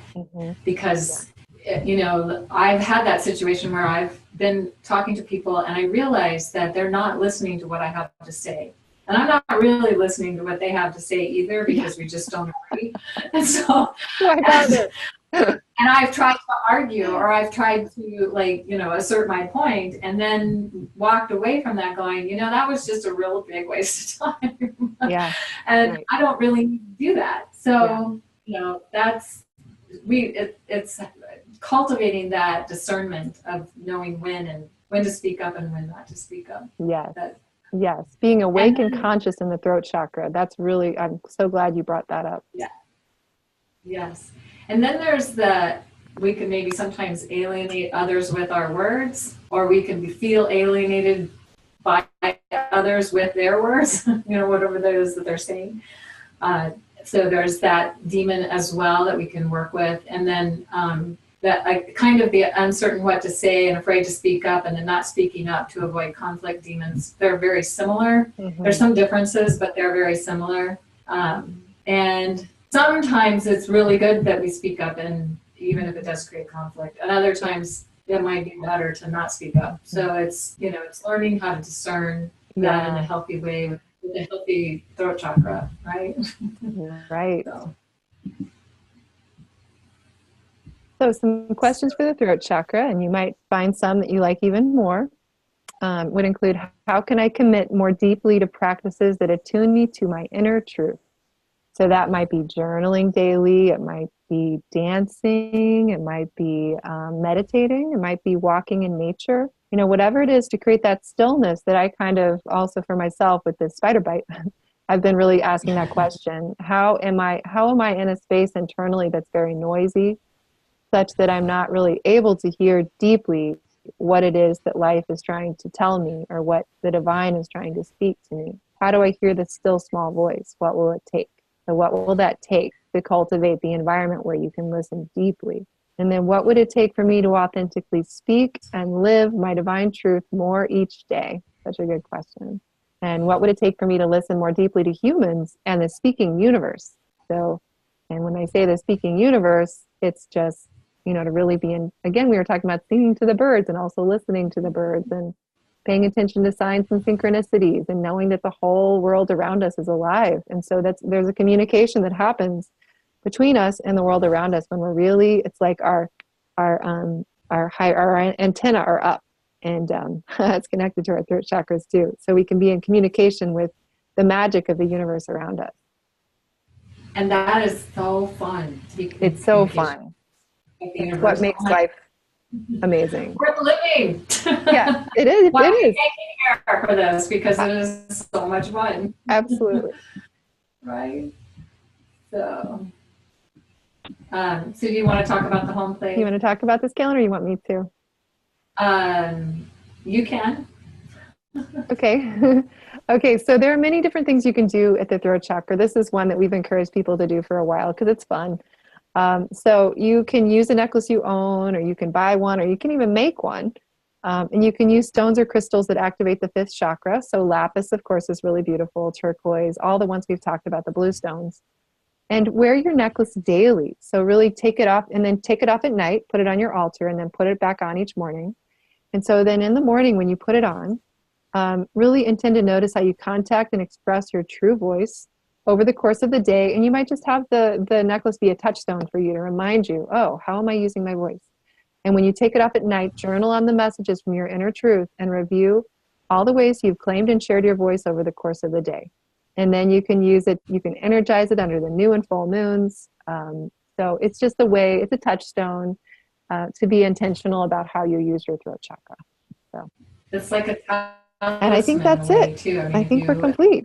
Speaker 1: because I've had that situation where I've been talking to people and I realize that they're not listening to what I have to say. And I'm not really listening to what they have to say either, because we just don't agree. And so, and I've tried to argue, or I've tried to assert my point, and then walked away from that going, that was just a real big waste of time.
Speaker 2: Yeah.
Speaker 1: And I don't really need to do that. So, it's cultivating that discernment of knowing when to speak up and when not to speak up.
Speaker 2: Yes. Yes. Being awake and conscious in the throat chakra. That's really, I'm so glad you brought that up.
Speaker 1: Yeah. Yes. And then there's we can maybe sometimes alienate others with our words, or we can feel alienated by others with their words, whatever it is that they're saying. So there's that demon as well that we can work with. And then that kind of the uncertain what to say and afraid to speak up, and then not speaking up to avoid conflict demons. They're very similar. There's some differences, but they're very similar. And sometimes it's really good that we speak up, and even if it does create conflict. And other times it might be better to not speak up. So it's learning how to discern that in a healthy way with a healthy throat chakra, right?
Speaker 2: Right. So some questions for the throat chakra, and you might find some that you like even more, would include, how can I commit more deeply to practices that attune me to my inner truth? So that might be journaling daily, it might be dancing, it might be meditating, it might be walking in nature, whatever it is to create that stillness that I kind of also for myself with this spider bite, I've been really asking that question. How am I in a space internally that's very noisy, such that I'm not really able to hear deeply what it is that life is trying to tell me, or what the divine is trying to speak to me? How do I hear the still small voice? What will it take? So what will that take to cultivate the environment where you can listen deeply? And then what would it take for me to authentically speak and live my divine truth more each day? Such a good question. And what would it take for me to listen more deeply to humans and the speaking universe? So, and when I say the speaking universe, it's just, to really be in, again, we were talking about singing to the birds and also listening to the birds and paying attention to signs and synchronicities and knowing that the whole world around us is alive. And so there's a communication that happens between us and the world around us when we're really, it's like our antenna are up, and it's connected to our throat chakras too. So we can be in communication with the magic of the universe around us.
Speaker 1: And that is so fun.
Speaker 2: It's so fun. It's what makes life amazing.
Speaker 1: Worth living.
Speaker 2: Yeah, it is.
Speaker 1: Why
Speaker 2: it is.
Speaker 1: Here for this, because it is so much fun.
Speaker 2: Absolutely.
Speaker 1: Right. So do you want to talk about the home plate?
Speaker 2: You want to talk about this, Karen, or you want me to?
Speaker 1: You can.
Speaker 2: Okay. Okay, so there are many different things you can do at the throat chakra. This is one that we've encouraged people to do for a while because it's fun. So you can use a necklace you own, or you can buy one, or you can even make one. And you can use stones or crystals that activate the fifth chakra. So lapis, of course, is really beautiful. Turquoise, all the ones we've talked about, the blue stones. And wear your necklace daily. So really take it off, and then take it off at night, put it on your altar, and then put it back on each morning. And so then in the morning when you put it on, really intend to notice how you contact and express your true voice over the course of the day. And you might just have the necklace be a touchstone for you to remind you, oh, how am I using my voice? And when you take it off at night, journal on the messages from your inner truth and review all the ways you've claimed and shared your voice over the course of the day. And then you can use it, you can energize it under the new and full moons. So it's just a way, it's a touchstone to be intentional about how you use your throat chakra. So
Speaker 1: It's like a
Speaker 2: and I think
Speaker 1: talisman in
Speaker 2: that's
Speaker 1: a way
Speaker 2: it.
Speaker 1: too. I
Speaker 2: I
Speaker 1: mean, if
Speaker 2: think we're
Speaker 1: you
Speaker 2: complete.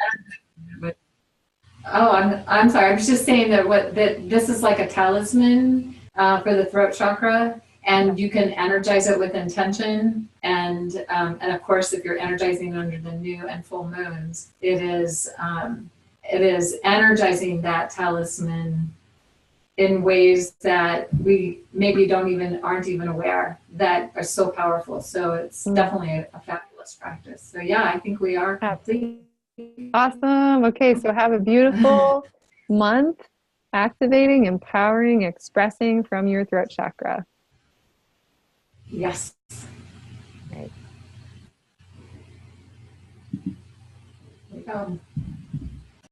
Speaker 1: Oh, I'm sorry. I was just saying that this is like a talisman for the throat chakra, and you can energize it with intention. And of course, if you're energizing under the new and full moons, it is energizing that talisman in ways that we maybe aren't even aware that are so powerful. So it's definitely a fabulous practice. So yeah, I think we are complete.
Speaker 2: Awesome. Okay, so have a beautiful month activating, empowering, expressing from your throat chakra.
Speaker 1: Yes.
Speaker 2: Right.
Speaker 1: There you go.